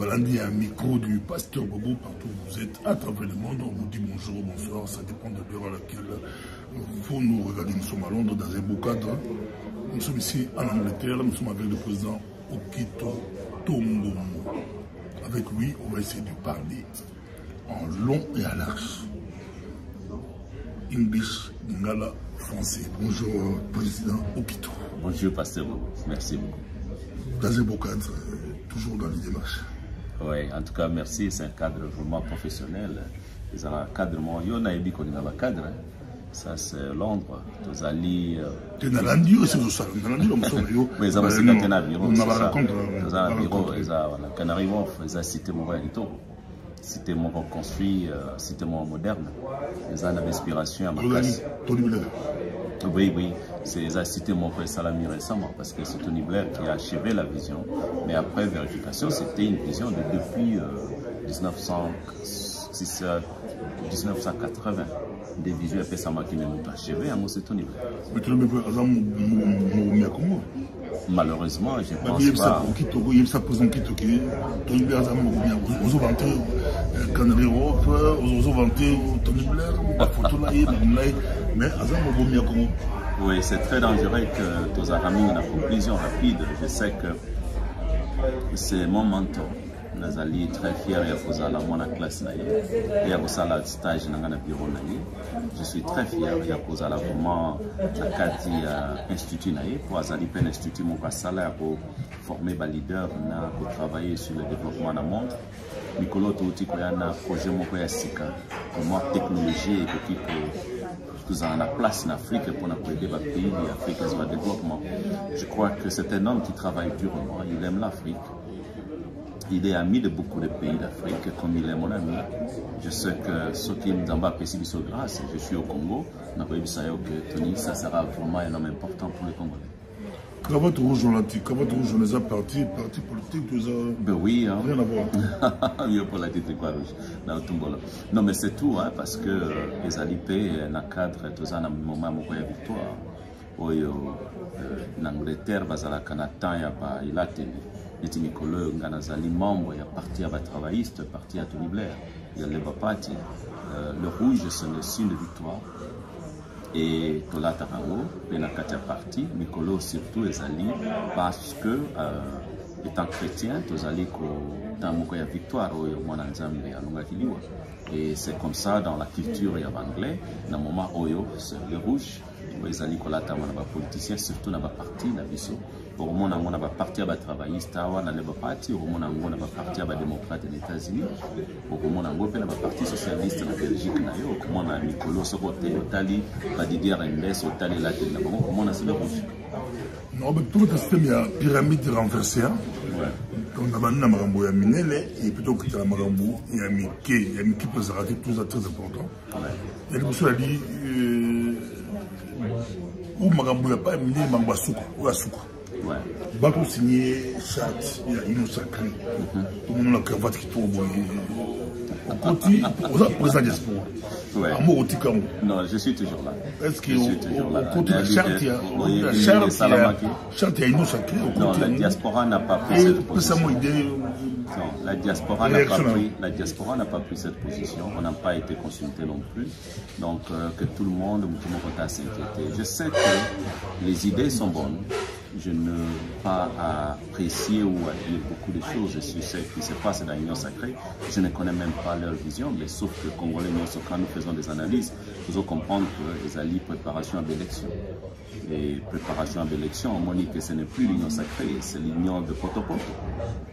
Balandi a un micro du pasteur Bobo partout où vous êtes, à travers le monde. On vous dit bonjour, bonsoir, ça dépend de l'heure à laquelle vous nous regardez. Nous sommes à Londres dans un beau cadre. Nous sommes ici en Angleterre, nous sommes avec le président Okito Tombomo. Avec lui, on va essayer de parler en long et à large. English, Lingala, français. Bonjour, président Okito. Bonjour, pasteur. Merci beaucoup. Dans un beau cadre, toujours dans les démarches. Oui, en tout cas, merci. C'est un cadre vraiment professionnel. Ils ont un cadre, il y en a un cadre. Ça, c'est Londres. Ils allient. Tu es dans l'Andio, c'est ça. Dans l'Andio, on s'en oui, ils ont aussi un bureau. On a rencontre. Ils ont un bureau. Ils ont Canary Wharf. Ils ont cité mon réalité. Cité mon reconstruit, cité mon moderne. Ils ont une inspiration à ma place. Tony Blair. Oui, oui. Ils ont cité mon frère Salami récemment parce que c'est Tony Blair qui a achevé la vision. Mais après vérification, c'était une vision de depuis 1980. Des visions et ça m'a achevé à mon c'est Tony Blair. Mais tu ne veux pas malheureusement, je pense pas. Il ça pose un kit qui Tony Blair a aux vanté Canary Wharf, aux vanté Tony Blair, mais oui, c'est très dangereux que tu aies ramené une conclusion rapide. Je sais que c'est mon mentor. Nous sommes très fiers de la classe et de la stage dans le bureau. Je suis très fier de la vraiment institut pour un institut pour former des leaders pour travailler sur le développement du monde. Nicolo Touti a un projet pour technologie et nous avons la place en Afrique pour aider les pays africains au développement. Je crois que c'est un homme qui travaille durement, il aime l'Afrique. Il est ami de beaucoup de pays d'Afrique, comme il est mon ami. Je sais que ce qui nous a apprécié de grâce, je suis au Congo, on a vu que Tony, ça sera vraiment un homme important pour les Congolais. Cravate rouge, on les a partis politiques, ben oui, hein. Rien à voir. Oui, pour la tête quoi rouge. Non, mais c'est tout, hein, parce que les alipés, dans le cadre, tous un moment où il y a victoire. En Angleterre, Canada, il a été. Les Nicolas Nganazali, membre, il y a parti à travailliste, parti à Tony Blair, il y a le Party. Le rouge, c'est le signe de victoire. Et Tola Tarango, il y a un parti, Nicolas surtout, les alliés, parce que, étant chrétien, les alliés, dans la victoire, et c'est comme ça dans la culture anglais, dans le moment où c'est le rouge, les alliés, les politiciens, surtout dans la parti, dans la vision. Au moment où on a parti à travailliste, on a parti au moment où on a parti à démocrate des États-Unis, au moment où on a parti socialiste en Belgique, au moment où on a Nicolas Soboté, au Tali, Didier Rendes, au Tali Latin, au moment où on a le rouge. Non, mais tout le système, il y a une pyramide renversée. Donc, on a Marambo, il y a Minele, et plutôt que la Marambo, il y a Mickey, il y a Mickey peut se rater, tout ça très important. Il y a des personnes qui disent, où Marambo, il n'y a pas Minele, Marambo, ou la Souka. Bateau signé, charte, il y a une sacrée. Tout le monde a la cravate qui tourne. On continue, on a président de diaspora. Non, je suis toujours là. Est-ce qu'au côté de la charte, il y a une sacrée? Non, la diaspora n'a pas pris cette position. Non, la diaspora n'a pas pris cette position. On n'a pas été consulté non plus. Donc, que tout le monde va s'inquiéter. Je sais que les idées sont bonnes. Je ne veux pas apprécier ou à dire beaucoup de choses sur ce qui se passe dans l'Union sacrée. Je ne connais même pas leur vision, mais sauf que Congolais, quand nous faisons des analyses, nous devons comprendre que les alliés préparation à l'élection. Et préparation à l'élection, on dit que ce n'est plus l'Union sacrée, c'est l'Union de Poto-Poto.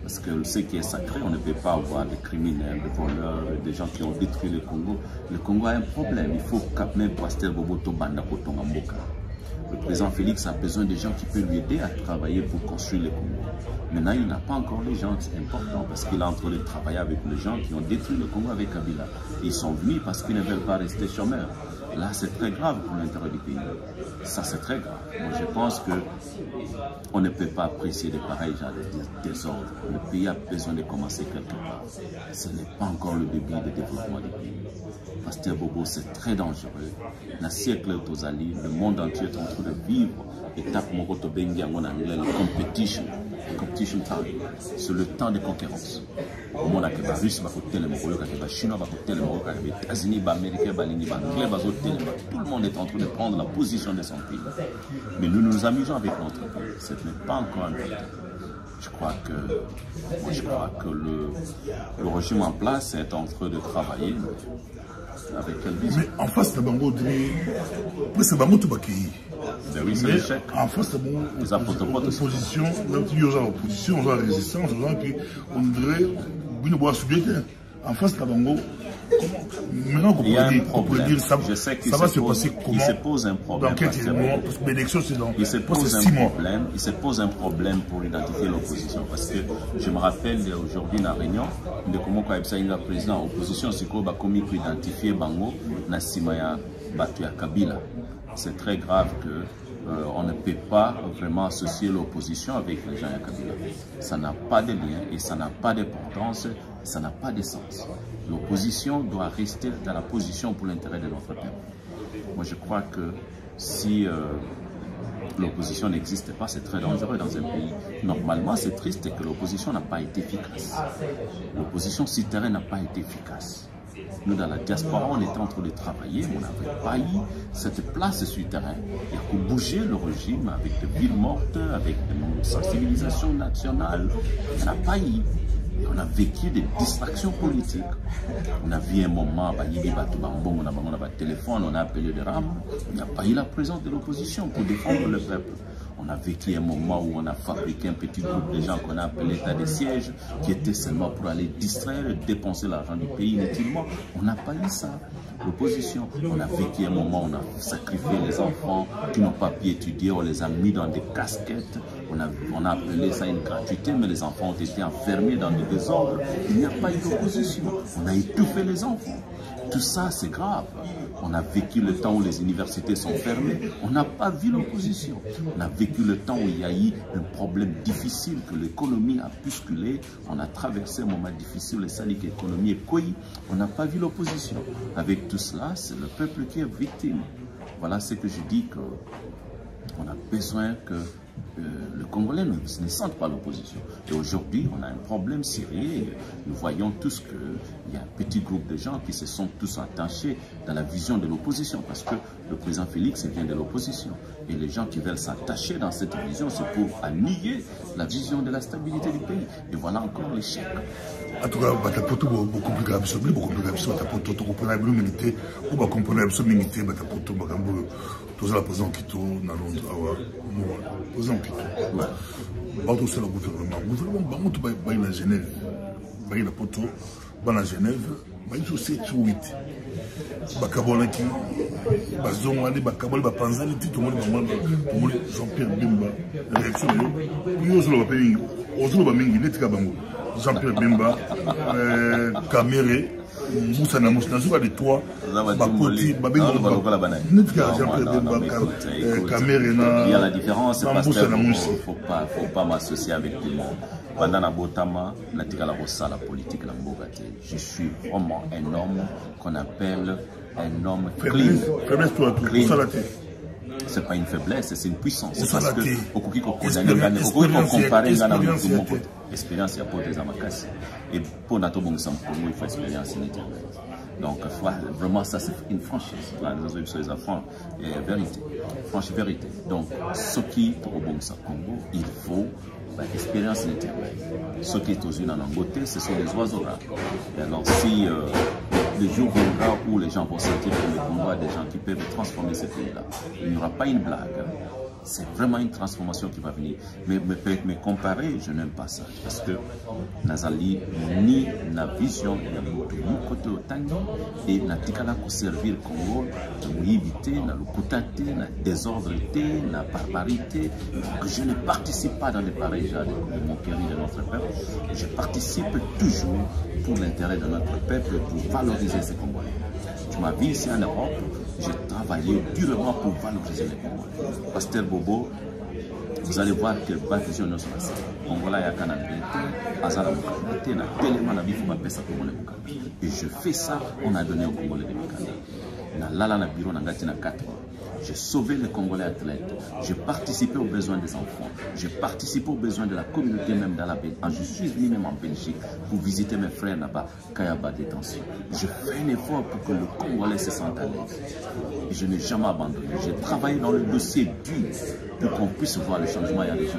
Parce que ce qui est sacré, on ne peut pas avoir des criminels, des voleurs, des gens qui ont détruit le Congo. Le Congo a un problème. Il faut quand même Pasteur Boboto Banda Kotongamboka. Le président Félix a besoin de gens qui peuvent lui aider à travailler pour construire le Congo. Maintenant, il n'a pas encore les gens importants parce qu'il est en train de travailler avec les gens qui ont détruit le Congo avec Kabila. Ils sont venus parce qu'ils ne veulent pas rester chômeurs. Là, c'est très grave pour l'intérêt du pays. Ça, c'est très grave. Moi, je pense qu'on ne peut pas apprécier de pareils genres de désordre. Le pays a besoin de commencer quelque part. Ce n'est pas encore le début de développement du pays. Pasteur Bobo, c'est très dangereux. Dans le siècle d'Ozali, le monde entier est en train de vivre étape Mokoto Bengi en anglais, la competition. competition time. C'est le temps de concurrence. Au monde, les Russes, les Chinois, les États-Unis, les Américains, les Anglais, tout le monde est en train de prendre la position de son pays. Mais nous nous amusons avec notre pays. Ce n'est pas encore un pays. Je crois que le régime en place est en train de travailler avec quelle vision. Mais en face, c'est Bango, c'est Bango Toubaki. Ben oui, c'est l'échec. En face, c'est Bango, l'opposition, il y a l'opposition, il y a la résistance, on dirait une boîte subjective. En face, c'est Bango. Maintenant qu'on peut dire ça, je sais ça va se passer comment? Il se pose un problème. Dans quel moment? Parce que l'élection, c'est dans il se pose un problème pour identifier l'opposition. Parce que je me rappelle aujourd'hui dans la réunion de comment le président de l'opposition, c'est qu'on va identifier Bango, Nassimaya, Batuya Kabila. C'est très grave que on ne peut pas vraiment associer l'opposition avec les gens à Kabila. Ça n'a pas de lien et ça n'a pas d'importance, ça n'a pas de sens. L'opposition doit rester dans la position pour l'intérêt de notre peuple. Moi, je crois que si l'opposition n'existe pas, c'est très dangereux dans un pays. Normalement, c'est triste que l'opposition n'a pas été efficace. L'opposition sur terrain n'a pas été efficace. Nous, dans la diaspora, on était en train de travailler, on n'avait pas eu cette place sur le terrain. Il y a qu'à bouger le régime avec des villes mortes, avec une sensibilisation nationale. Il n'y en a pas eu. Et on a vécu des distractions politiques. On a vu un moment, on a téléphone, on a appelé des rames. Il n'y a pas eu la présence de l'opposition pour défendre le peuple. On a vécu un moment où on a fabriqué un petit groupe de gens qu'on a appelé l'état de siège, qui était seulement pour aller distraire et dépenser l'argent du pays inutilement. On n'a pas eu ça. L'opposition, on a vécu un moment où on a sacrifié les enfants qui n'ont pas pu étudier, on les a mis dans des casquettes. On a appelé ça une gratuité, mais les enfants ont été enfermés dans des désordres. Il n'y a pas eu d'opposition. On a étouffé les enfants. Tout ça, c'est grave. On a vécu le temps où les universités sont fermées. On n'a pas vu l'opposition. On a vécu le temps où il y a eu un problème difficile, que l'économie a bousculé. On a traversé un moment difficile, et ça dit que l'économie est couille. On n'a pas vu l'opposition. Avec tout cela, c'est le peuple qui est victime. Voilà ce que je dis, qu'on a besoin que le Congolais ne sente pas l'opposition. Et aujourd'hui, on a un problème sérieux. Nous voyons tous qu'il y a un petit groupe de gens qui se sont tous attachés dans la vision de l'opposition, parce que le président Félix vient de l'opposition. Et les gens qui veulent s'attacher dans cette vision, c'est pour annihiler la vision de la stabilité du pays. Et voilà encore l'échec. En tout cas, beaucoup plus grave, tous la présence qui tourne dans Londres, présent qui tourne. Bateau c'est le gouvernement. Le gouvernement, tu vas à Genève, tu vas poto, à Genève, tu vas sur 7 ou 8. Bakabola qui, Bazon, Ali, Bakabol, Bapanzali, tout le monde, Jean-Pierre Bemba, l'élection, il y a le pays, Jean-Pierre Bemba, Caméré. Moussa na Moussa na de toi Bakoti il y a la différence parce que faut pas m'associer avec tout le monde. Pendant la Botama, la politique la Mbogate. Je suis vraiment un homme qu'on appelle un homme clean. C'est pas une faiblesse, c'est une puissance. C'est parce que au comparer l'expérience, il y a pas des amakasi. Et pour notre bon sang, pour nous, il faut expérience initiale. Donc, vraiment, ça, c'est une franchise. Là, nous avons sur les enfants, et vérité, franche vérité. Donc, ce qui est au bon sang Congo, il faut expérience initiale. Ce qui est aux unes en Angoté, ce sont les oiseaux là. Et alors, si le jour viendra où les gens vont sentir que le Congo a des gens qui peuvent transformer ce pays-là, il n'y aura pas une blague. C'est vraiment une transformation qui va venir. Mais comparer, je n'aime pas ça. Parce que Nazali, ni la vision de côté au Tangi, et n'a pas servir le Congo, de éviter la locutate, la désordreté, la barbarité. Donc je ne participe pas dans les pareils gens de mon péri de notre peuple. Je participe toujours pour l'intérêt de notre peuple, pour valoriser ces Congolais. Tu m'as vu ici en Europe, j'ai travaillé durement pour valoriser les Congolais. Pasteur Bobo, vous allez voir que la vision de notre passé. Congolais, et je fais ça, on a donné au Congolais des Mikanda. Na lala na bureau na ngati na 4 mois. J'ai sauvé les Congolais athlètes. J'ai participé aux besoins des enfants. J'ai participé aux besoins de la communauté même dans la Belgique. Je suis venu même en Belgique pour visiter mes frères là-bas, Kayaba détention. Je fais un effort pour que le Congolais se sente à l'aise. Et je n'ai jamais abandonné. J'ai travaillé dans le dossier dur pour qu'on puisse voir le changement et la région.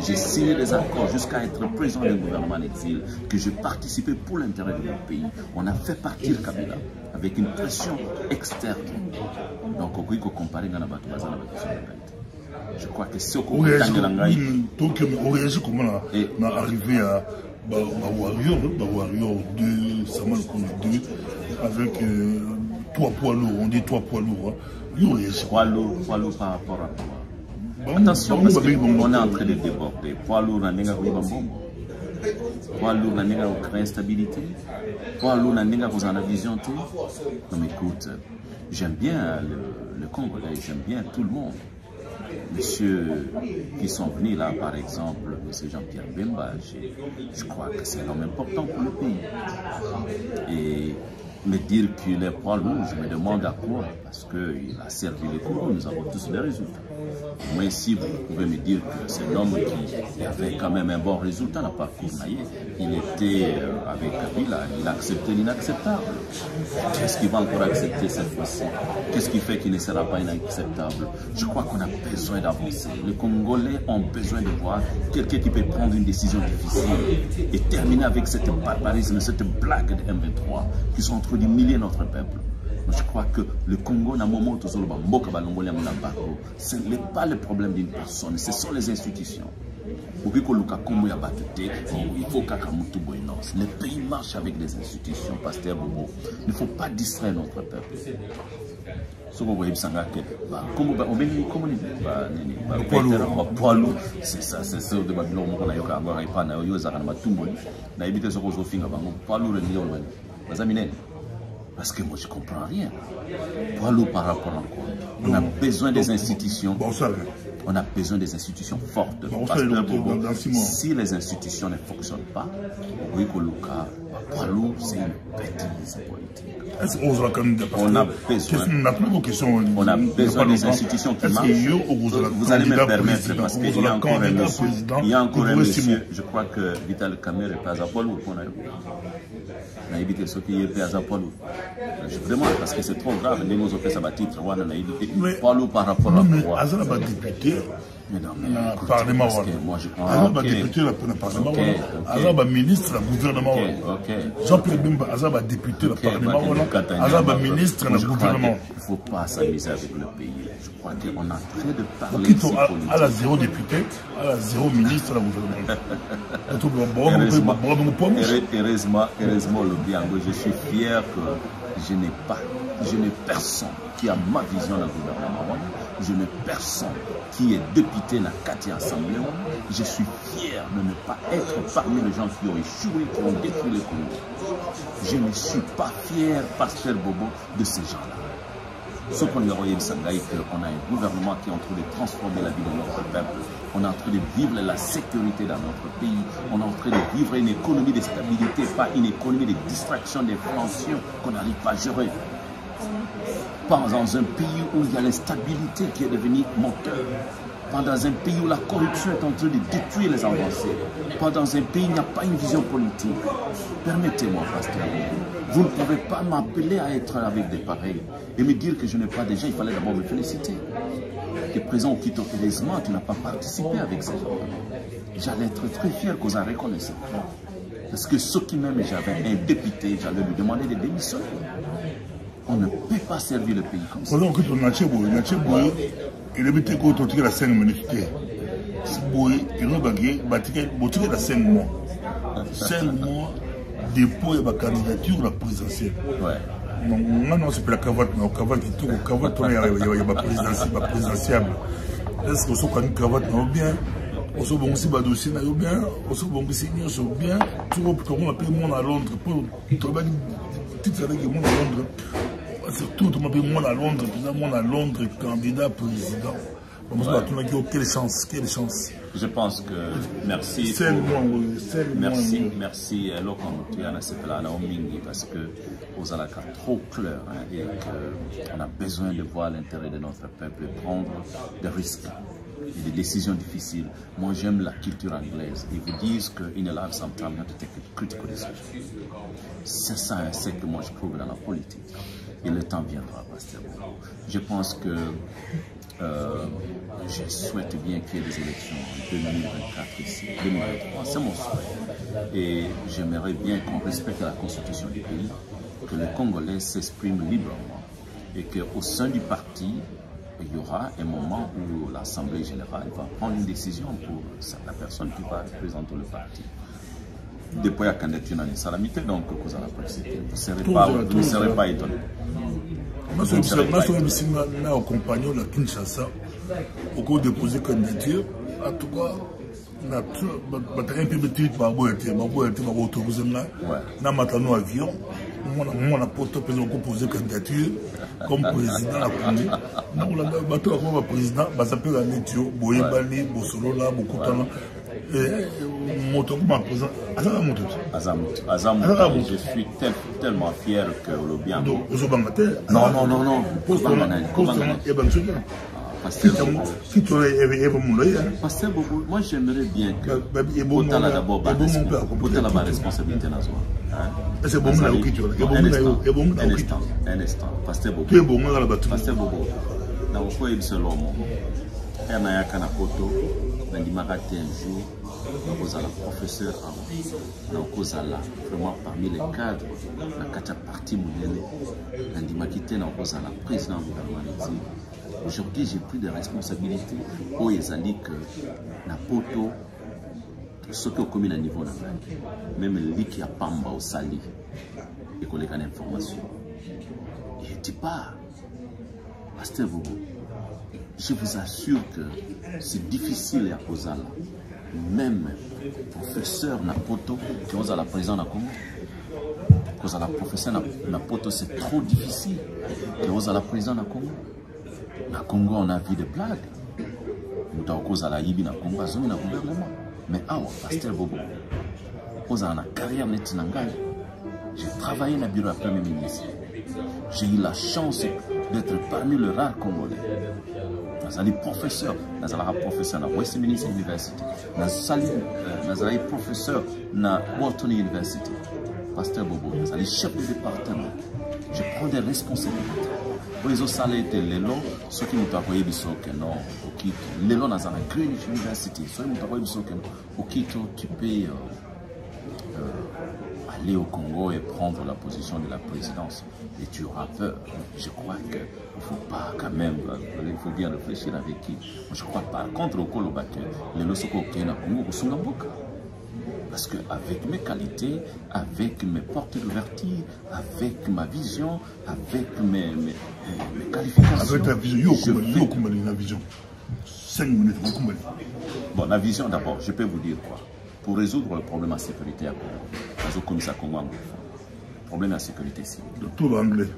J'ai signé des accords jusqu'à être président du gouvernement en exil, que j'ai participé pour l'intérêt de mon pays. On a fait partir Kabila avec une pression externe. Donc, on peut comparer dans la bataille. Je crois que ce qu'on a donc, on réagit comment on est arrivé à Warrior 2, Samal Kono 2, avec 3 poids lourds, on dit 3 poids lourds. Poids lourd par rapport à quoi? Attention, parce qu'on est en train de déborder. Poids lourd, on a poids lourd, on a créé instabilité. Poids lourd, on a vision. Non, mais écoute, j'aime bien le Congolais, j'aime bien tout le monde. Messieurs qui sont venus là, par exemple, M. Jean-Pierre Bemba, je crois que c'est un homme important pour le pays. Et me dire qu'il est poids lourd, je me demande à quoi, parce qu'il a servi le Congo, nous avons tous les résultats. Moi, si vous pouvez me dire que c'est un homme qui avait quand même un bon résultat dans le parcours naïe, il était avec Kabila, il a accepté l'inacceptable. Qu'est-ce qu'il va encore accepter cette fois-ci? Qu'est-ce qui fait qu'il ne sera pas inacceptable? Je crois qu'on a besoin d'avancer. Les Congolais ont besoin de voir quelqu'un qui peut prendre une décision difficile et terminer avec cette barbarisme, cette blague de M23 qui sont en train d'humilier notre peuple. Je crois que le Congo, dans un moment où ce n'est pas le problème d'une personne, ce sont les institutions. Il faut le pays marche avec des institutions, Pasteur Bobo. Il ne faut pas distraire notre peuple. C'est ça, c'est ça. Parce que moi je ne comprends rien. Par rapport à quoi? On a besoin des institutions. On a besoin des institutions fortes. Si les institutions ne fonctionnent pas, c'est une bêtise politique. On a besoin des institutions qui marchent. Vous allez me permettre, parce qu'il y a encore un monsieur, je crois que Vital Kamer est pas à Poilou. Je vous demande, parce que c'est trop grave, nous avons fait ça titre, on a évité par rapport à quoi. Mais non, mais Parlement. moi je député le Parlement. Azaba ministre le gouvernement. Jean-Pierre Bemba Azaba député le Parlement. Azaba ministre le gouvernement. Il ne faut pas s'amuser avec le pays. Je crois qu'on est en train de parler ici politique. À la 0 député, à la 0 ministre le gouvernement. Heureusement le Biango, je suis fier que je n'ai personne qui a ma vision dans le gouvernement. Je n'ai personne qui est député dans la 4e assemblée. Je suis fier de ne pas être parmi les gens qui ont échoué, qui ont détruit le Congo. Je ne suis pas fier, Pasteur Bobo, de ces gens-là. Ce qu'on a envoyé, c'est qu'on a un gouvernement qui est en train de transformer la vie de notre peuple. On est en train de vivre la sécurité dans notre pays. On est en train de vivre une économie de stabilité, pas une économie de distraction, de tensions qu'on n'arrive pas à gérer. Pas dans un pays où il y a l'instabilité qui est devenue moteur. Pas dans un pays où la corruption est en train de détruire les avancées. Pas dans un pays où il n'y a pas une vision politique. Permettez-moi, Pasteur, vous ne pouvez pas m'appeler à être avec des pareils et me dire que je n'ai pas déjà, il fallait d'abord me féliciter. Que présent au Quito, heureusement, tu n'as pas participé avec ces gens. J'allais être très fier qu'on en reconnaisse. Parce que ceux qui m'aiment, j'avais un député, j'allais lui demander de démissionner. On ne peut pas servir le pays comme ça. Il est vite que tu as 5 minutes. Il a 5 mois. 5 mois dépôt de la candidature à la présidentielle. Donc, non, c'est pas la cravate, mais la cravate, il y a la présidentielle. Est-ce que vous avez une cravate bien? Vous avez aussi un dossier bien? Vous avez aussi un bien? Tu vas appeler moi à Londres. Surtout, tu m'appelles moi à Londres, candidat président. Quelle chance, quelle chance. Je pense que merci. Merci. Parce que vous avez trop clair et qu'on a besoin de voir l'intérêt de notre peuple et prendre des risques et des décisions difficiles. Moi, j'aime la culture anglaise. Ils vous disent qu'in a life, sometimes you have to take a critical decision. C'est ça, c'est que moi je trouve dans la politique. Et le temps viendra, Pasteur. Je pense que je souhaite bien qu'il y ait des élections en 2024 ici, 2023, c'est mon souhait. Et j'aimerais bien qu'on respecte la constitution du pays, que les Congolais s'expriment librement et qu'au sein du parti, il y aura un moment où l'Assemblée générale va prendre une décision pour la personne qui va représenter le parti. Depuis la candidature dans les salamités, donc vous allez préciser. Vous ne serez pas étonné. Moi, je suis un compagnon de Kinshasa, au cours de déposer candidature. En tout cas, je suis un peu petit, je suis autorisé dans mon avion. Moi, je suis posé candidature comme président de la Congo. Comme président, je suis un métier, Boyebali, Bosolola, Bokutana. Je suis tellement fier que le bien. Non. Pasteur Bobo, moi j'aimerais bien que Botala d'abord la responsabilité dans un instant. Pasteur Bobo, dans le foyer de Solomon, il y a un poto, il y a un jour. Nous sommes professeurs avant, nous sommes vraiment parmi les cadres de la 4e partie mondiale. Nous sommes président du gouvernement. Aujourd'hui, j'ai pris des responsabilités où ils ont dit que Napoto, ce qui est commis à niveau national, même le qui a Pamba au Sali, et qu'on ait une information. Je ne dis pas, Pasteur Bobo, je vous assure que c'est difficile à cause là. Même professeur Napoto qui est la présidence de Congo, parce que la professeur Napoto c'est trop difficile. Qui est la présidence de Congo. Na Congo on a vu des blagues. Nous avons cause à la Yibi na Congo, à na gouvernement. Mais ah Pasteur Bobo, cause à la carrière nette nangai. J'ai travaillé dans le bureau du Premier ministre. J'ai eu la chance d'être parmi les rares Congolais. Nous avons professeur, nous avons professeur à Westminster University, nous avons professeur à Wharton University. Pasteur Bobo, nous avons chef de département. Je prends des responsabilités. Pour les autres salaires, les lots, ceux qui nous envoyé du socle, non, au Quito. Les lots, nous avons Greenwich University, ceux qui nous envoyé du socle, au Quito, tu peux aller au Congo et prendre la position de la présidence. Et tu auras peur. Je crois qu'il ne faut pas quand même, il faut bien réfléchir avec qui. Je crois par contre au Kolobake, les lots au Congo, au Sungamboka. Parce qu'avec mes qualités, avec mes portes d'ouverture, avec ma vision, avec mes qualifications. Avec ta vision, la vision. 5 minutes, bon, la vision d'abord, je peux vous dire quoi. Pour résoudre le problème de sécurité à Congo, le problème de sécurité ici. Tout l'anglais.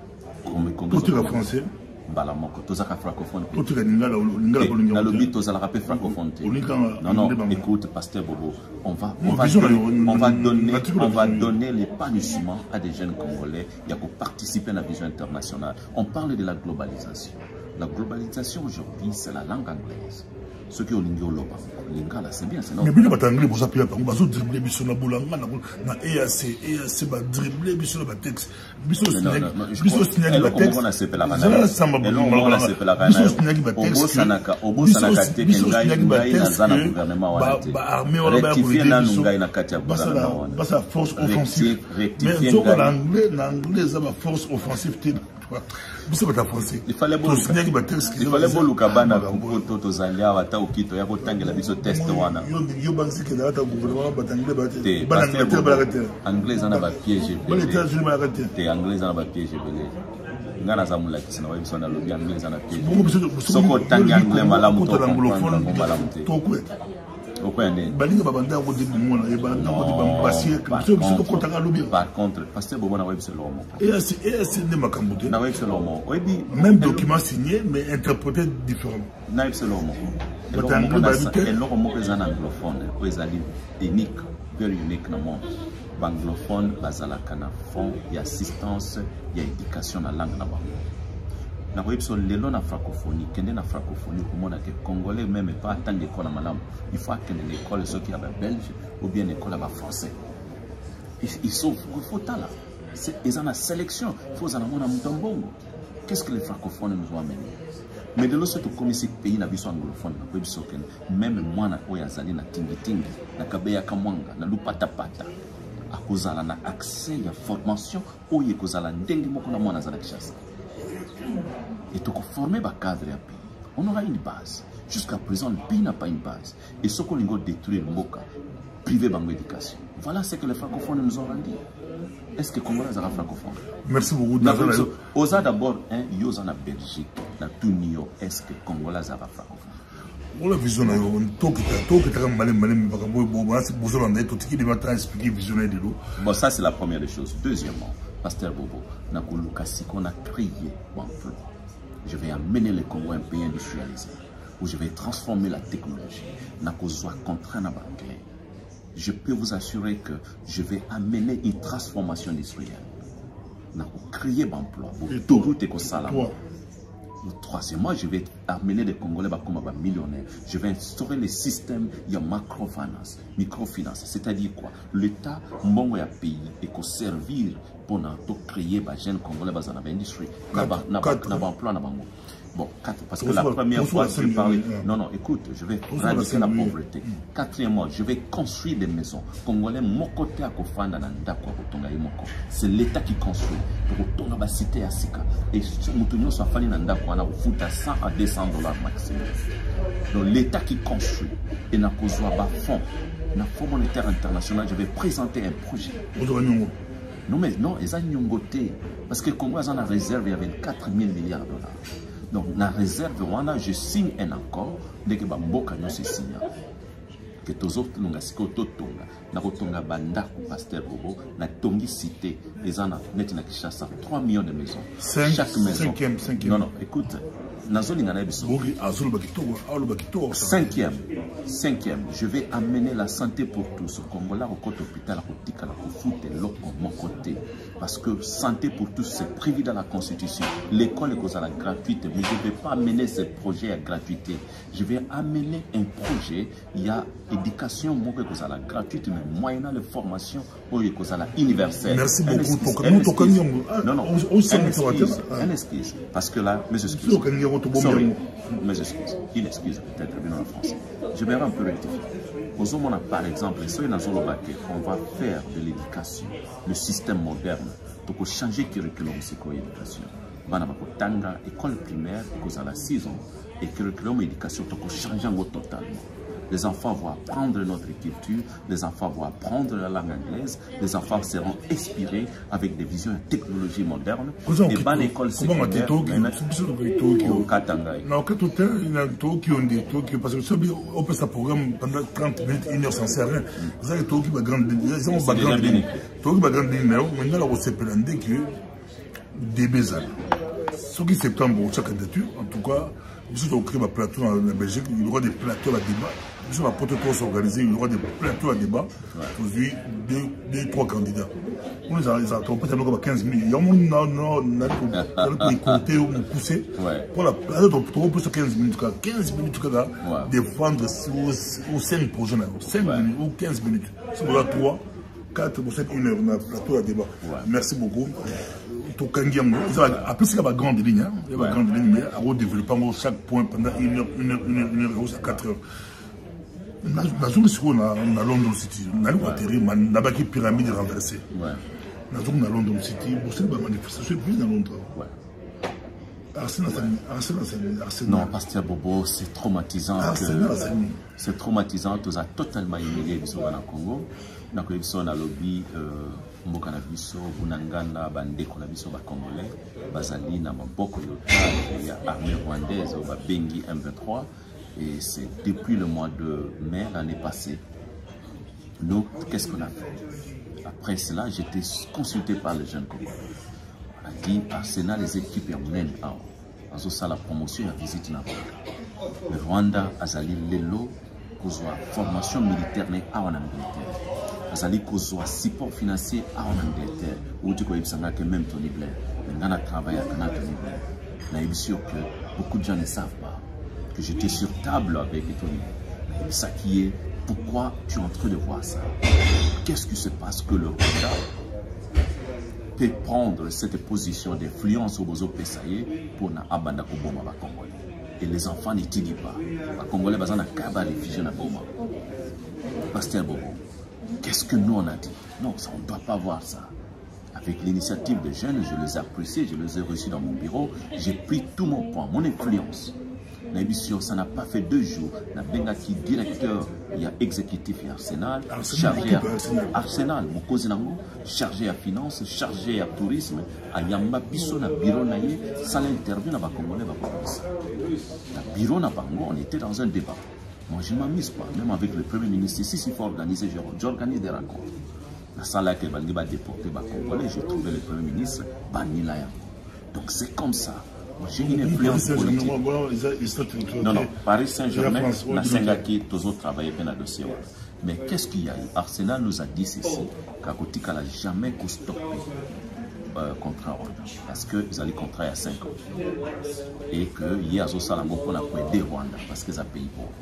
Tout le français. Francophone. Non, écoute, Pasteur Bobo, on va donner l'épanouissement à des jeunes Congolais qui ont participé à la vision internationale. On parle de la globalisation. La globalisation aujourd'hui, c'est la langue anglaise. Ceux qui ont l'ingala, c'est bien, c'est normal. Mais bien, anglais, vous appelez pas, vous dribbler sur la boulanga, na EAC, va dribbler sur la texte. Biso snag, la texte. On a séparé la rana. On a séparé la rana. Obo sanaka te ngai na zana gouvernement wana te. Rectifier na ngai na kati ya gouvernement wana. Basa force offensive. Mais zoko l'anglais ça va force offensive te. Il fallait beau lukabana kupoto tozalia wata ukito yako tangela biso test wana. Anglais ana ba piège. Anglais ana ba piège belé. Ngana za mulakisi na wa biso na lobi anglais ana piège. Soko tangi anglais malamu to comprendre malamu te. Par contre, Pasteur Bobo na web c'est l'homme. Même document signé, mais interprété différemment. Na c'est l'homme. Et l'homme est un anglophone, unique, very unique dans le monde. Anglophone, bazalaka na fond, il y a assistance, il y a éducation dans la langue là-bas. Na webso lelo na francophonie, kende na francophonie pour moi que congolais même pas attendre l'école à madame. Il faut que l'école soit qui est belge ou bien l'école à français. Ils sont il faut là. Ils ont la sélection, il faut en avoir un mutombongo. Qu'est-ce que les francophones nous ont amené? Mais de l'autre côté comme ces pays na biso anglophone na webso ken même moi na oyazali na tingi na kabeya kamwanga na lupata pata. À cause de l'accès à la formation ou à cause de la et tout former un cadre à pays. On aura une base. Jusqu'à présent, le pays n'a pas une base. Et ce qu'on a détruit le Mboka, privé de l'éducation. Voilà ce que les francophones nous ont rendu. Est-ce que Congolais sont francophones? Merci beaucoup. Osa d'abord, il y a en Belgique, dans tout Nio, est-ce que Congolais sont francophones? On a vision bon, ça c'est la première des choses. Deuxièmement, Pasteur Bobo, on a créé un plan. Je vais amener le Congo à un pays industrialisé, où je vais transformer la technologie. Je peux vous assurer que je vais amener une transformation industrielle. Créer un emploi. Troisièmement, je vais amener les Congolais comme millionnaires. Je vais instaurer le système de microfinance. C'est-à-dire quoi? L'État, mon pays, et qu'on servir pour créer des jeunes Congolais dans l'industrie. Bon, parce que la première fois, je parlais. Non, non, écoute, je vais éradiquer la pauvreté. Quatrièmement, je vais construire des maisons. Congolais, mon côté à Kofanda, c'est l'État qui construit. Pour retourner la cité à Sika. Et si nous sommes fallu dans on a foutu à 100 à 200 dollars maximum. Donc l'État qui construit et n'a pas besoin de fonds. Dans le Fonds monétaire international, je vais présenter un projet. Non, mais non, ils ont nyongoté. Parce que le Congo a en réserve, il y avait 4 000 milliards de dollars. Donc, dans la réserve, je signe un accord dès que Bamboka nous se signe. Que tous autres, nous avons signé un banda pour Pasteur Bobo, na tongi cité, les gens ont 3 millions de maisons. Chaque maison. Non, non, écoute. Cinquième, je vais amener la santé pour tous. Au Congo, au côté hôpital, au foot et l'autre mon côté. Parce que santé pour tous, c'est prévu dans la Constitution. L'école est la gratuite, mais je ne vais pas amener ce projet à gratuité. Je vais amener un projet, il y a éducation, à la gratuite, mais moyennant de formation, à la universelle. Merci beaucoup. Non, non, un excuse. Parce que là, mes excuses. Sorry, mes excuses. Une excuse peut-être bien en français. Je vais un peu rectifier. Posons-moi par exemple, on va faire de l'éducation, le système moderne, pour changer le curriculum de l'éducation. Tanga, école primaire, à la 6 ans, et curriculum d'éducation pour changer totalement. Les enfants vont apprendre notre culture, les enfants vont apprendre la langue anglaise, les enfants seront inspirés avec des visions de technologie moderne. Et dans l'école secondaire, parce que on peut ça programme pendant 30 minutes, 1 heure sans servir. Vous avez tout qui va grandir. Ce qui septembre, chaque candidature, en tout cas, si on crée un plateau en Belgique, il y aura des plateaux à débat. Si on va protocole s'organiser, il y aura des plateaux à débat. Aujourd'hui, 2-3 candidats. On les a peut-être 15 minutes. Il y a un pour écouter ou pousser. Pour la plateau, on peut sur 15 minutes. 15 minutes, défendre aux 5 projets. 5 minutes ou 15 minutes. Si on a 3, 4, 7, 1 heure, on a un plateau à débat. Merci beaucoup. Après, c'est la grande ligne. Il y a la grande ligne, mais on développe chaque point pendant 1 heure, 4 heures. On a London City. On a atterri, on a une pyramide renversée. On a London City. C'est une manifestation plus dans Londres. Non, Pasteur Bobo, c'est traumatisant. C'est traumatisant. Tu as totalement humilié le Congo. Dans le lobby, mboka na biso bunangana bandeko na biso ba congolais bazali na maboko ya armée rwandaise ba bengi M23 Et c'est depuis le mois de mai l'année passée. Nous, qu'est-ce qu'on a fait? Après cela, j'ai été consulté par les jeunes Congolais. On a dit, Arsenal, les équipes mènent à la promotion et la visite na le Rwanda, Azali Lelo, kozwa formation militaire en Angleterre. Azali kozwa support financier en Angleterre. Où tu connais que même Tony Blair, on a travaillé avec Tony Blair. On est sûr que beaucoup de gens ne savent pas que j'étais sur table avec Tony. Ça qui est, pourquoi tu es en train de voir ça? Qu'est-ce qui se passe que le Rwanda peut prendre cette position d'influence au Bozo Pesaye pour na abanda Koboma ba Congolais? Et les enfants n'étudient pas. Les Congolais ont un cabas réfugié à Boma. Pasteur Bobo, qu'est-ce que nous on a dit? Non, ça, on ne doit pas voir ça. Avec l'initiative des jeunes, je les ai appréciés, je les ai reçus dans mon bureau. J'ai pris tout mon poids, mon influence. Ça n'a pas fait 2 jours. Qui directeur, il y a exécutif et Arsenal, chargé à Arsenal, chargé à finance, chargé à tourisme, à Yamba Bisso, na bureau naïe, ça l'interview, na Congolais, na bureau na Bango, on était dans un débat. Moi, je ne m'amuse pas, même avec le Premier ministre, si il faut organiser, j'organise des rencontres. La salle que Bangi va déporter les Congolais, j'ai trouvé le Premier ministre, Banilaya. Donc c'est comme ça. J'ai une influence politique. Non, non, Paris Saint-Germain, Nasengaki, Tozo travaillait bien dans le dossier. Mais qu'est-ce qu'il y a eu? Arsenal nous a dit ceci, qu'Akotika n'a jamais stoppé contrat Rwanda. Parce qu'ils allaient contrat à 5 ans. Et qu'il y a un salambo pour aider Rwanda, parce qu'ils ont payé pauvre.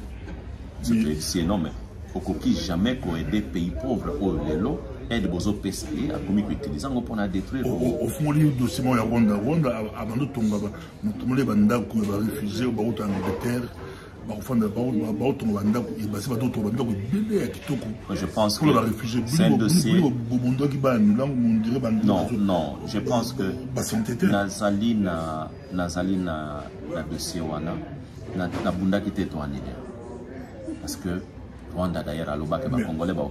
C'est énorme, mais Okoki jamais pour aider pays pauvres au Lelo. Aide Bozo PCE à commis utilisant pour détruire. Au fond, le dossier de Rwanda, avant de tomber, nous les bandas qui sont réfugiés au Barout en Angleterre, je pense que c'est un dossier. Non, je pense que Nazali na dossier wana na bunda qui était parce que Rwanda d'ailleurs à l'Oba que les Congolais va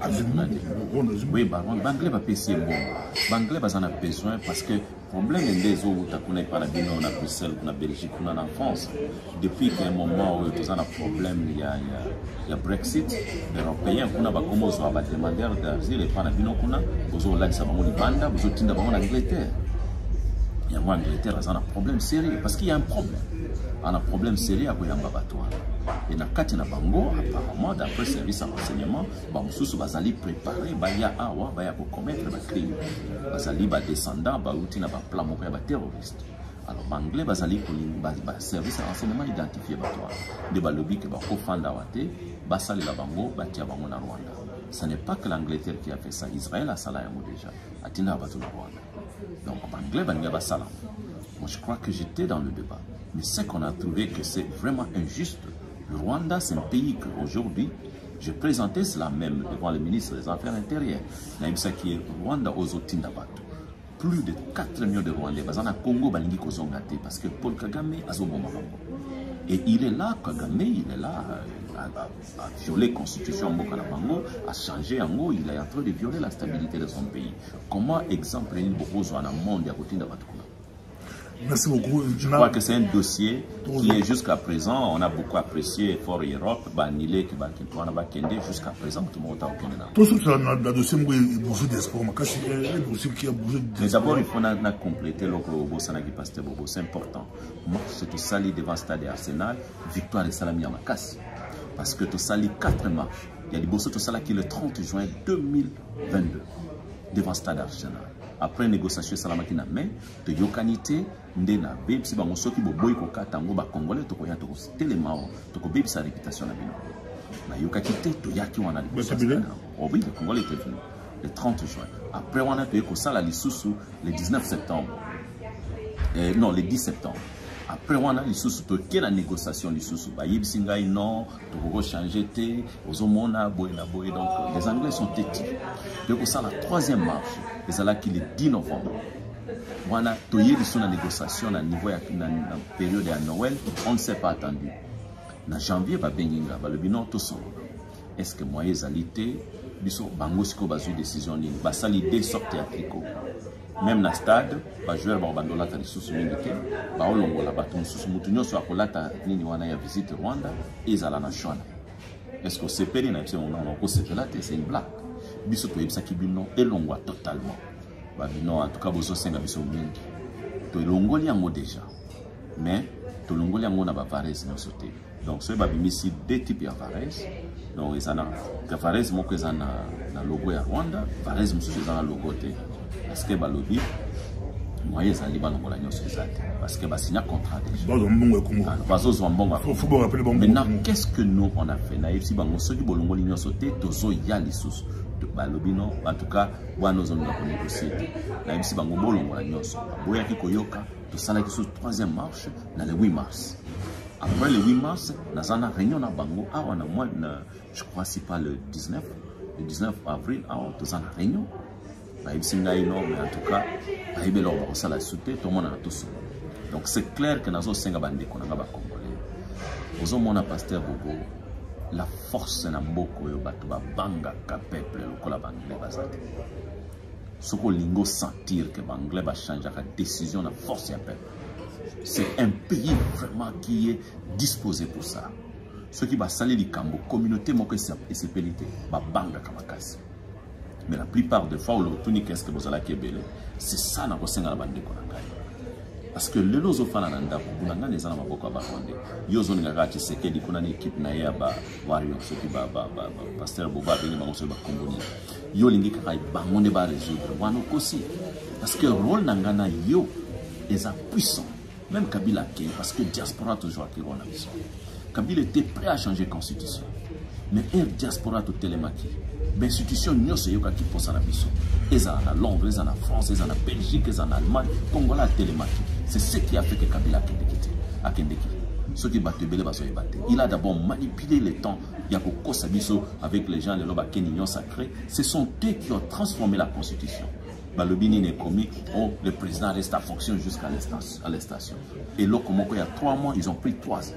oui, Banglais va payer bon. Banglais va en a besoin parce que le problème est des autres qui par la Guinée, on a Bruxelles, on a Belgique, on a en France. Depuis qu'un moment où il y a un problème, il y a Brexit, les Européens, on a commencé à demander d'asile et par la Guinée, on a besoin de l'Angleterre, besoin de l'Angleterre. Il y a un Angleterre, il y a un problème sérieux parce qu'il y a un problème. On a un problème sérieux avec Yambabatoire. Et dans Katina Bango, apparemment, d'après le service de renseignement, Bamsous Bazali préparé, Baya Awa, Baya pour commettre des crimes. Bazali va descendant, Baoutina va plan mourir, va terroriste. Alors, Banglais, Bazali pour le service de renseignement identifié, Batoire. De Balobi, que Bakofanda Wate, Basali la Bango, Batia Bango na Rwanda. Ce n'est pas que l'Angleterre qui a fait ça. Israël a ça là déjà. Atina Batou na Rwanda. Donc, Banglais, Banglais, Basalam. Moi, je crois que j'étais dans le débat. Mais c'est qu'on a trouvé que c'est vraiment injuste. Le Rwanda, c'est un pays qu'aujourd'hui, j'ai présenté cela même devant le ministre des Affaires intérieures. Naïbsa qui est Rwanda aux Otindabatu. Plus de 4 millions de Rwandais. Bazana Congo, Balingi Kozongate. Parce que Paul Kagame a Zobomarambo. Et il est là, Kagame, il est là, à violer la constitution Mbokanabango, à changer en haut, il est en train de violer la stabilité de son pays. Comment, exemple, il y a un monde à côté de Batukuna? Merci beaucoup. Je crois que c'est un dossier qui est jusqu'à présent, on a beaucoup apprécié Fort Europe, Banile, jusqu'à présent, tout le monde a aucun élan. Tout ça, le dossier est bougé d'espoir. Mais d'abord, il faut compléter le Bosanagi Pasteur Bobo, c'est important. Moi, c'est tout sali devant le stade Arsenal, victoire de Salami à Makassi. Parce que tout sali 4 marches. Il y a des bosses tout sali qui est le 30 juin 2022 devant le stade Arsenal. Après négociation salamaki na main de yokanité ndena bebsi ba mosoki boboyi ko katango ba congolais to koya to telema to ko bebsi sa réputation na bino na yokakité to yaki wana oh oui, le Congolais était venu le 30 juin. Après on a payé ko sala lisusu le 19 septembre. Non, le 10 septembre. Après on a lisusu to ke la négociation lisusu ba yebsi ngai non to ko changer té ozomona boy na boy. Donc les Anglais sont têtus. Donc ça la troisième marche. Et c'est là qu'il est 10 novembre. Voilà, il y a une négociation à niveau de la période de Noël, on ne s'est pas attendu. En janvier, le bilan tout seul. Est-ce que moi, les alités, ils ont une décision, ils ont l'idée sortie à Tricot. même na stade ba joueur ba bandola ta lisusu mingi te ba olongola bato mususu mutu nyonso akolata nini wana ya visite Rwanda ezala na shwana. Est-ce que c'est péri na biso on ko sepela te c'est une blague. Biso to yebisa ki bino elongwa totalement. Ba bino en tout cas bozo senga biso mingi. To elongoli yango déjà. Mais to longoli yango na ba Varese nyonso te. Donc ce ba bimisi deux types ya Varese. Donc ezana ka Varese moko ezana na logo ya Rwanda, Varese mususu ezana logo te. Parce que balobi moyen ezali balongola nyonso ezate parce que ba signa contrat déjà. Maintenant qu'est-ce que nous on a fait na FC bango soki bolongoli nyonso te tozo ya lisusu balobi non en tout cas wana ozo nga négocier na FC bango bolongola nyonso boya ki koyoka to sala ki sur troisième marche na le 8 mars. Après le 8 mars nazana réunion na bango awa na mois je crois c'est pas le 19 avril awa to sala réunion. Mais en tout cas, donc c'est clair que nous avons 5 bandits qu'on a congolais. Nous avons un pasteur Bobo, la force na mboko yo batu ba banga ka peuple lokola banglais bazate. Soko lingo sentir que banglais va changer la décision la force ya peuple. C'est un pays vraiment qui est disposé pour ça. Ceux qui va salir du cambo communauté moko et ses pénité ba banga kamakasi. Mais la plupart des fois, qu'est-ce que vous allez faire? C'est ça, nous avons bande. Parce que les gens qui ont fait ça, vous avez des gens qui ont fait ça. Ils ont une équipe qui a Warrior, qui a Pasteur Boba, qui a Comboni. Ils ont une équipe qui a résoudre. Parce que le rôle d'Angana est puissant. Même Kabila, parce que la diaspora a toujours été là. Kabila était prêt à changer la constitution. Mais la diaspora a tout télémaquillé. L'institution n'y a pas qui pense à la mission. Ils ont à Londres, ils ont à France, ils ont à Belgique, ils ont à Allemagne. Congo a télémaquillé. C'est ce qui a fait que Kabila a quitté. Ceux qui battent Belé, il a d'abord manipulé le temps. Il y a beaucoup de choses avec les gens, les lobes qui sacrés. Ce sont eux qui ont transformé la constitution. Le Bini n'est commis, le président reste à fonction jusqu'à l'arrestation. Et là, comme il y a 3 mois, ils ont pris 3 ans.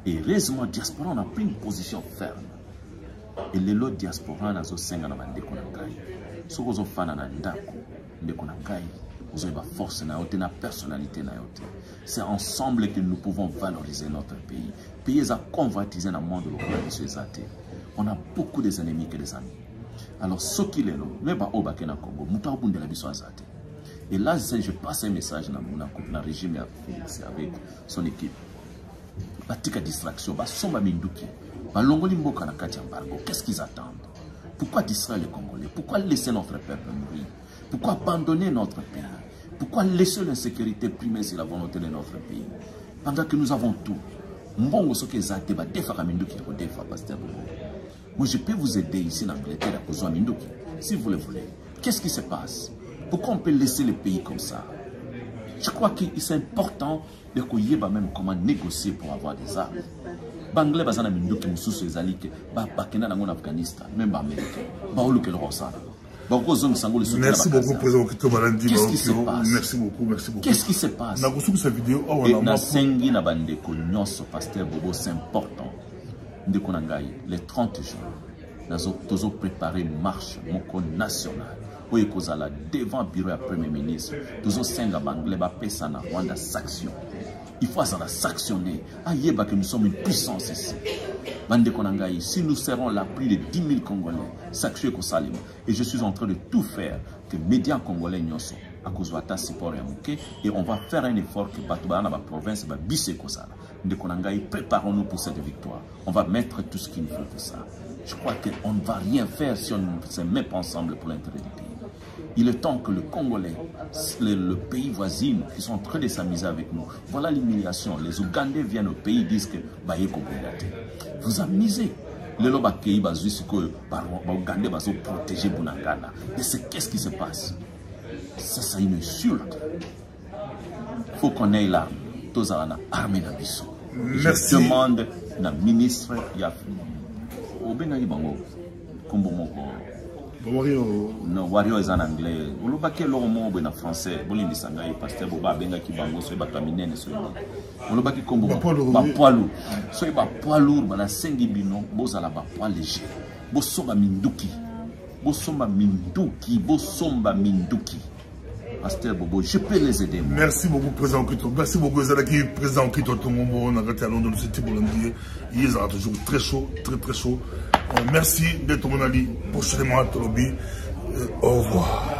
Et heureusement, diaspora, on a pris une position ferme. Et les lots diaspora, nous avons une personnalité. C'est ensemble que nous pouvons valoriser notre pays. Pays à convoitiser dans le monde local. On a beaucoup des ennemis que des amis. Alors, ce qu'il est là, même au Bakena Congo, nous la biso azate. Et là, je passe un message dans le régime avec son équipe. Batika distraction, somba minduki. Qu'est-ce qu'ils attendent? Pourquoi distraire les Congolais? Pourquoi laisser notre peuple mourir? Pourquoi abandonner notre pays? Pourquoi laisser l'insécurité primer sur la volonté de notre pays? Pendant que nous avons tout. Moi, je peux vous aider ici en Angleterre à cause de Minduki, si vous le voulez. Qu'est-ce qui se passe? Pourquoi on peut laisser le pays comme ça? Je crois que c'est important de connaître même comment négocier pour avoir des armes. Banglais bazana Minduki mususu ezali ke ba bakena nango na Afghanistan, même américain. Ba oluke le rosana. Merci beaucoup, Président Kito Malandi. Qu'est-ce qui se passe? Merci beaucoup, merci beaucoup. Qu'est-ce qui se passe? Cette vidéo, Pasteur Bobo, c'est important. Les 30 jours, nous avons préparé une marche nationale. Devant le bureau du Premier ministre, nous avons Rwanda s'action. Il faut s'actionner. Nous sommes une puissance ici. Si nous serons là, plus de 10 000 Congolais, s'actionner comme ça. Et je suis en train de tout faire que les médias congolais nyonso à cause de support et on va faire un effort que Batouba dans la province va bisser comme ça. Préparons-nous pour cette victoire. On va mettre tout ce qu'il faut pour ça. Je crois qu'on ne va rien faire si on ne se met pas ensemble pour l'intérêt du pays. Il est temps que le Congolais, le pays voisin, qui sont en train de s'amuser avec nous, voilà l'humiliation. Les Ougandais viennent au pays et disent que vous amusez. Les Lobakei Ougandais vont protéger Bunangana. Mais qu'est-ce qui se passe? Ça, c'est une insulte. Il faut qu'on ait l'arme. Tous en armée d'Abisso. Je demande à ministre non, Wario est en anglais. Vous le baquez l'homme en français. Vous l'avez dit, pasteur Boba benga ki bango so ba kaminen so. Vous le baquez comme ba poilu. So ba poilu ba la sengi bino bozala ba poilu léger. Bo somba minduki. Bo somba minduki, bo somba minduki. Pasteur Bobo, je peux les aider. Moi. Merci beaucoup, Président Kito. Merci beaucoup, Zalaki, Président Kito. Tout le monde, on a arrêté à Londres, c'était pour l'endier. Il est toujours très chaud, très chaud. Merci d'être mon ami. Prochainement à Tolobi. Au revoir.